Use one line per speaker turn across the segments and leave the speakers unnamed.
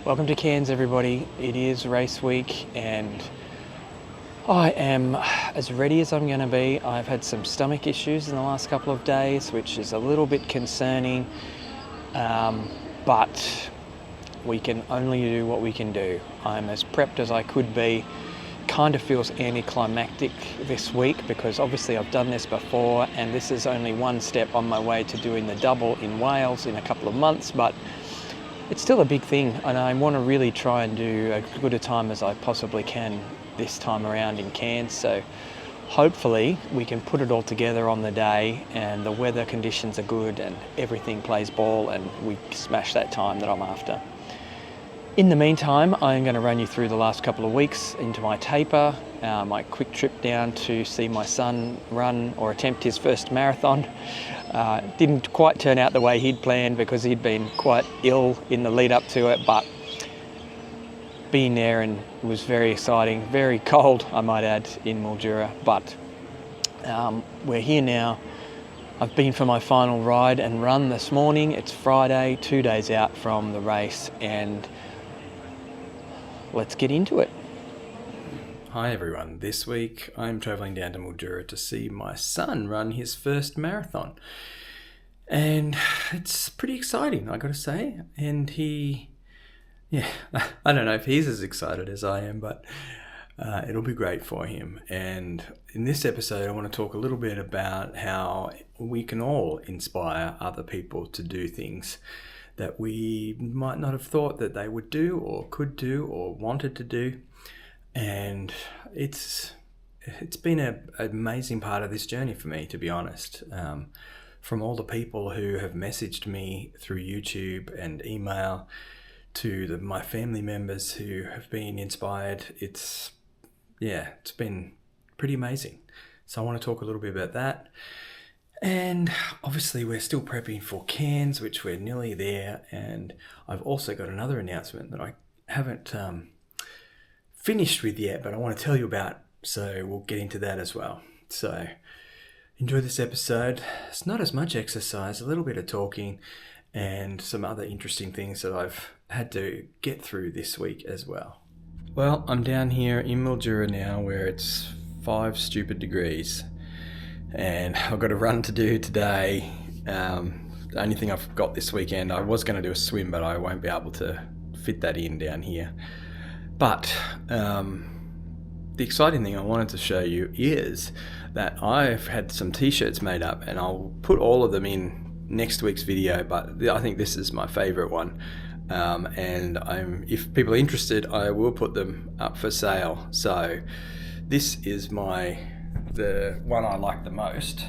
Welcome to Cairns, everybody. It is race week and I am as ready as I'm going to be. I've had some stomach issues in the last couple of days, which is a little bit concerning, but we can only do what we can do. I'm as prepped as I could be. Kind of feels anticlimactic this week because obviously I've done this before and this is only one step on my way to doing the double in Wales in a couple of months, but it's still a big thing and I want to really try and do as good a time as I possibly can this time around in Cairns. So hopefully we can put it all together on the day and the weather conditions are good and everything plays ball and we smash that time that I'm after. In the meantime, I'm going to run you through the last couple of weeks into my taper, my quick trip down to see my son run or attempt his first marathon. Didn't quite turn out the way he'd planned because he'd been quite ill in the lead up to it, but being there and it was very exciting, very cold I might add in Mildura, but we're here now. I've been for my final ride and run this morning. It's Friday, 2 days out from the race, and let's get into it.
Hi everyone, this week I'm travelling down to Mildura to see my son run his first marathon. And it's pretty exciting, I gotta say. And I don't know if he's as excited as I am, but it'll be great for him. And in this episode I want to talk a little bit about how we can all inspire other people to do things that we might not have thought that they would do or could do or wanted to do. And it's been an amazing part of this journey for me, to be honest. From all the people who have messaged me through YouTube and email to my family members who have been inspired, it's been pretty amazing. So I want to talk a little bit about that. And obviously we're still prepping for Cairns, which we're nearly there. And I've also got another announcement that I haven't finished with yet, but I want to tell you about. So we'll get into that as well. So enjoy this episode. It's not as much exercise, a little bit of talking and some other interesting things that I've had to get through this week as well. Well, I'm down here in Mildura now where it's 5 stupid degrees. And I've got a run to do today. The only thing I've got this weekend, I was going to do a swim, but I won't be able to fit that in down here. But the exciting thing I wanted to show you is that I've had some t-shirts made up, and I'll put all of them in next week's video, but I think this is my favorite one. And if people are interested, I will put them up for sale. So this is the one I like the most.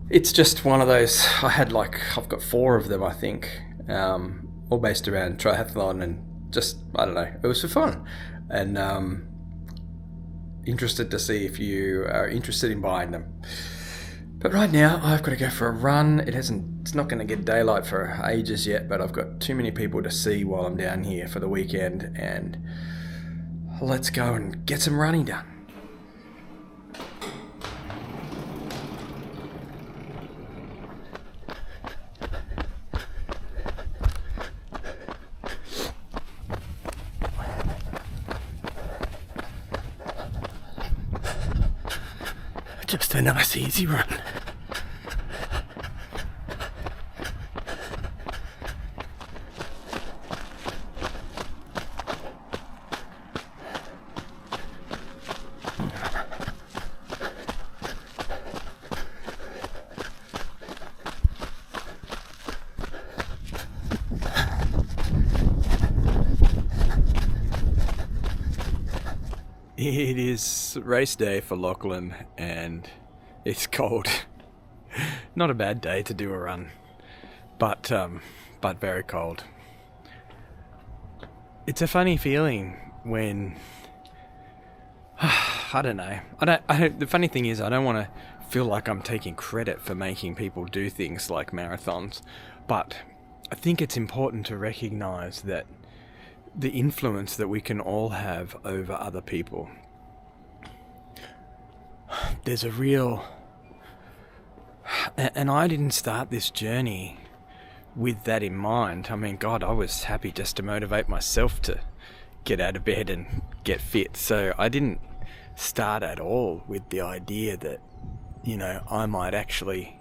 It's just one of those, I've got 4 of them I think, all based around triathlon and just, I don't know, it was for fun. And interested to see if you are interested in buying them. But right now I've got to go for a run. It's not going to get daylight for ages yet, but I've got too many people to see while I'm down here for the weekend, and let's go and get some running done. Just a nice easy run. It is race day for Lachlan and it's cold. Not a bad day to do a run, but very cold. It's a funny feeling when I don't know. The funny thing is I don't want to feel like I'm taking credit for making people do things like marathons, but I think it's important to recognize that the influence that we can all have over other people. There's a real... And I didn't start this journey with that in mind, I mean, God, I was happy just to motivate myself to get out of bed and get fit. So I didn't start at all with the idea that, you know, I might actually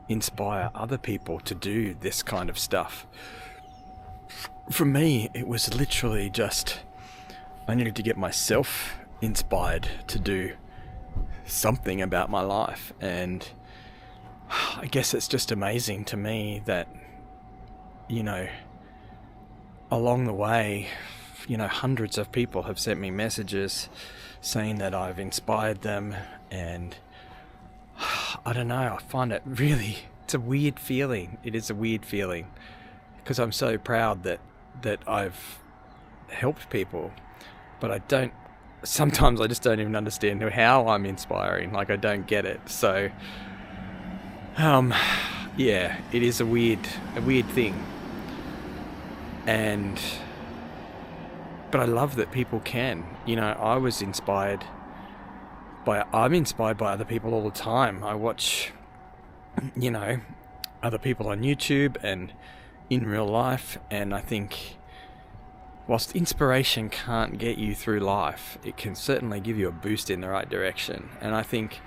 inspire other people to do this kind of stuff. For me, it was literally just, I needed to get myself inspired to do something about my life. And I guess it's just amazing to me that, you know, along the way, you know, hundreds of people have sent me messages saying that I've inspired them, and I don't know, I find it really, it's a weird feeling. It is a weird feeling, because I'm so proud that I've helped people, but sometimes I just don't even understand how I'm inspiring. Like, I don't get it. So, yeah, it is a weird thing. But I love that people can. You know, I'm inspired by other people all the time. I watch, you know, other people on YouTube and in real life, and I think whilst inspiration can't get you through life, it can certainly give you a boost in the right direction. And I think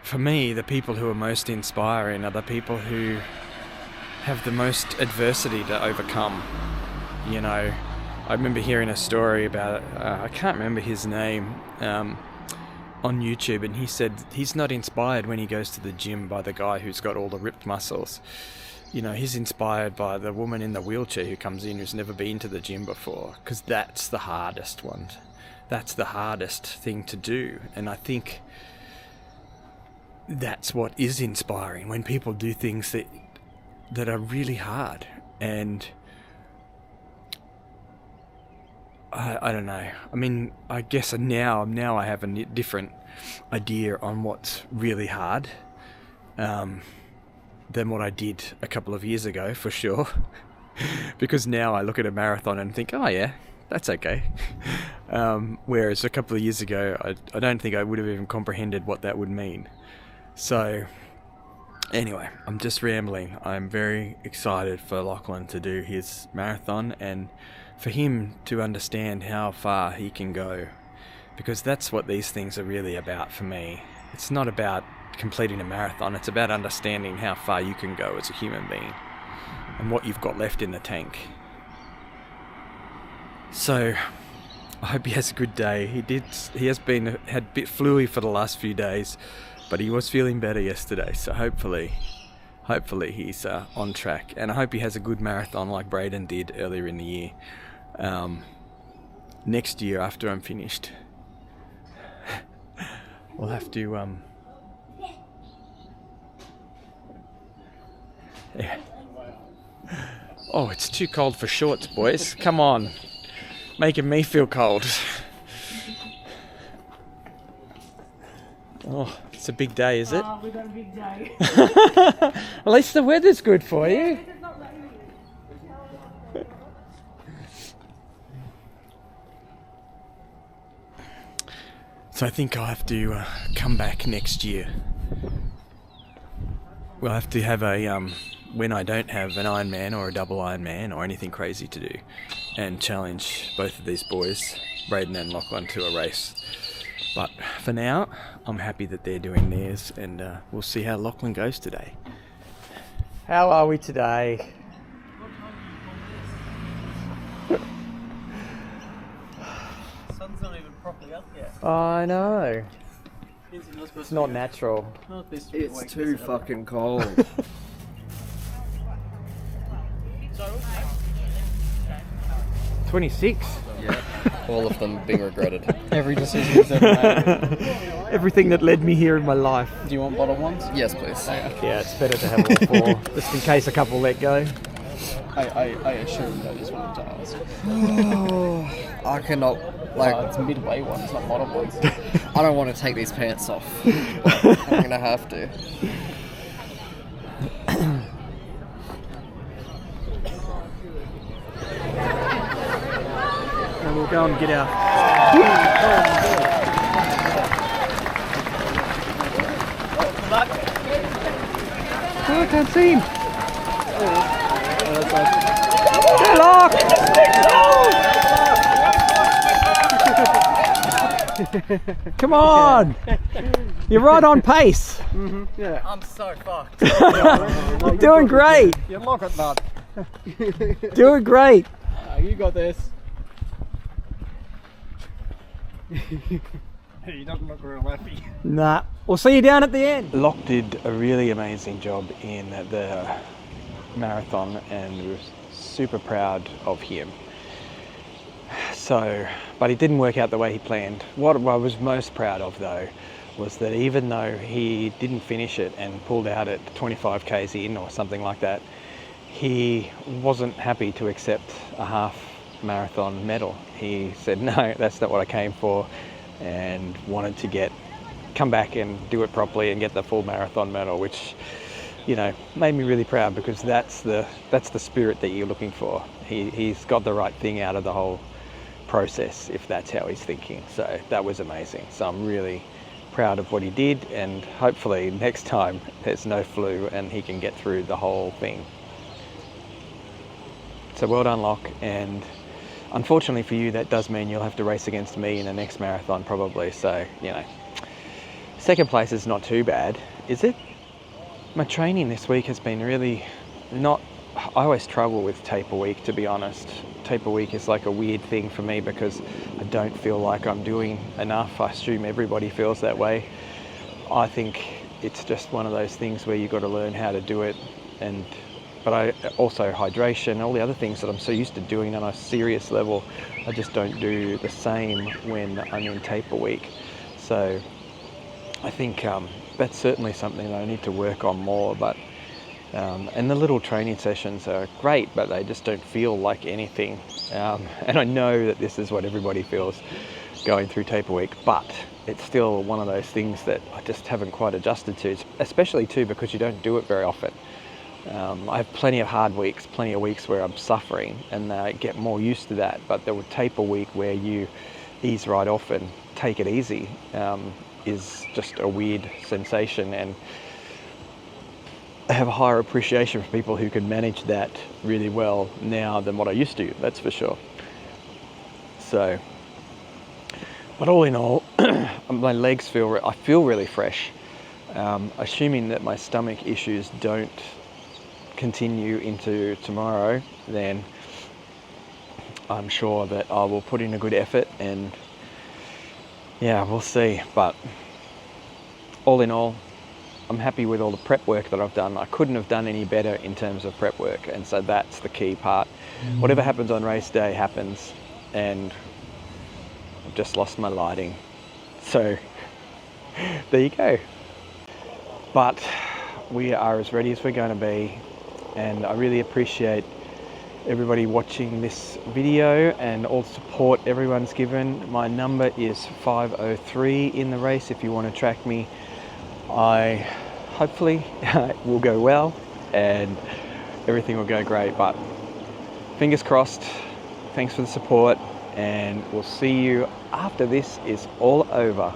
for me, the people who are most inspiring are the people who have the most adversity to overcome. You know, I remember hearing a story about, I can't remember his name, on YouTube, and he said he's not inspired when he goes to the gym by the guy who's got all the ripped muscles. You know, he's inspired by the woman in the wheelchair who comes in who's never been to the gym before, because that's the hardest one. That's the hardest thing to do. And I think that's what is inspiring, when people do things that are really hard. And I don't know. I mean, I guess now I have a different idea on what's really hard than what I did a couple of years ago, for sure. Because now I look at a marathon and think, oh yeah, that's okay. Whereas a couple of years ago, I don't think I would have even comprehended what that would mean. So anyway, I'm just rambling. I'm very excited for Lachlan to do his marathon, and for him to understand how far he can go, because that's what these things are really about for me. It's not about completing a marathon, it's about understanding how far you can go as a human being and what you've got left in the tank. So I hope he has a good day. He has had a bit fluey for the last few days, but he was feeling better yesterday, so hopefully he's on track, and I hope he has a good marathon like Braden did earlier in the year. Next year, after I'm finished, we'll have to yeah. Oh, it's too cold for shorts, boys. Come on, making me feel cold. Oh, it's a big day, is it?
Oh, we've got a big day.
At least the weather's good for you. So I think I'll have to come back next year. We'll have to have a, when I don't have an Ironman or a double Ironman or anything crazy to do, and challenge both of these boys, Braden and Lachlan, to a race. But for now, I'm happy that they're doing theirs, and we'll see how Lachlan goes today. How are we today?
Sun's not even properly up yet.
I know. It's not natural.
It's too fucking cold.
26.
Yeah, all of them being regretted.
Every decision is ever made.
Everything that led me here in my life.
Do you want bottled ones?
Yes, please.
Yeah, it's better to have all four, just in case a couple let go.
I assumed, I just wanted to ask.
I cannot, like,
It's midway ones, not bottled ones.
I don't want to take these pants off. I'm gonna have to.
And we'll go and get our... Oh, I can't see him.
Lock! Come on! You're right on pace.
Yeah.
I'm so fucked.
You're doing great.
You lock it, bud.
Doing great.
You got this.
He doesn't look real happy.
Nah. We'll see you down at the end. Locke did a really amazing job in the marathon, and we were super proud of him. So, but it didn't work out the way he planned. What I was most proud of though was that even though he didn't finish it and pulled out at 25 k's in or something like that, he wasn't happy to accept a half marathon medal. He said, no, that's not what I came for, and wanted to come back and do it properly and get the full marathon medal, which, you know, made me really proud, because that's the spirit that you're looking for. He's got the right thing out of the whole process, if that's how he's thinking. So that was amazing. So I'm really proud of what he did, and hopefully next time there's no flu and he can get through the whole thing. So well done, Locke, and unfortunately for you that does mean you'll have to race against me in the next marathon probably. So, you know, second place is not too bad, is it? My training this week has been really not... I always struggle with taper week, to be honest. Taper week is like a weird thing for me because I don't feel like I'm doing enough. I assume everybody feels that way. I think it's just one of those things where you've got to learn how to do it, but I also hydration, all the other things that I'm so used to doing on a serious level, I just don't do the same when I'm in taper week. So I think that's certainly something that I need to work on more. But and the little training sessions are great, but they just don't feel like anything. And I know that this is what everybody feels going through taper week, but it's still one of those things that I just haven't quite adjusted to, especially too because you don't do it very often. I have plenty of hard weeks, plenty of weeks where I'm suffering, and I get more used to that. But the taper week where you ease right off and take it easy is just a weird sensation, and I have a higher appreciation for people who can manage that really well now than what I used to, that's for sure. So, but all in all, my legs I feel really fresh. Assuming that my stomach issues don't continue into tomorrow, then I'm sure that I will put in a good effort, and yeah, we'll see. But all in all, I'm happy with all the prep work that I've done. I couldn't have done any better in terms of prep work, and so that's the key part. Whatever happens on race day happens, and I've just lost my lighting. So there you go. But we are as ready as we're going to be, and I really appreciate everybody watching this video and all the support everyone's given. My number is 503 in the race if you want to track me. I hopefully will go well and everything will go great, but fingers crossed. Thanks for the support, and we'll see you after this is all over.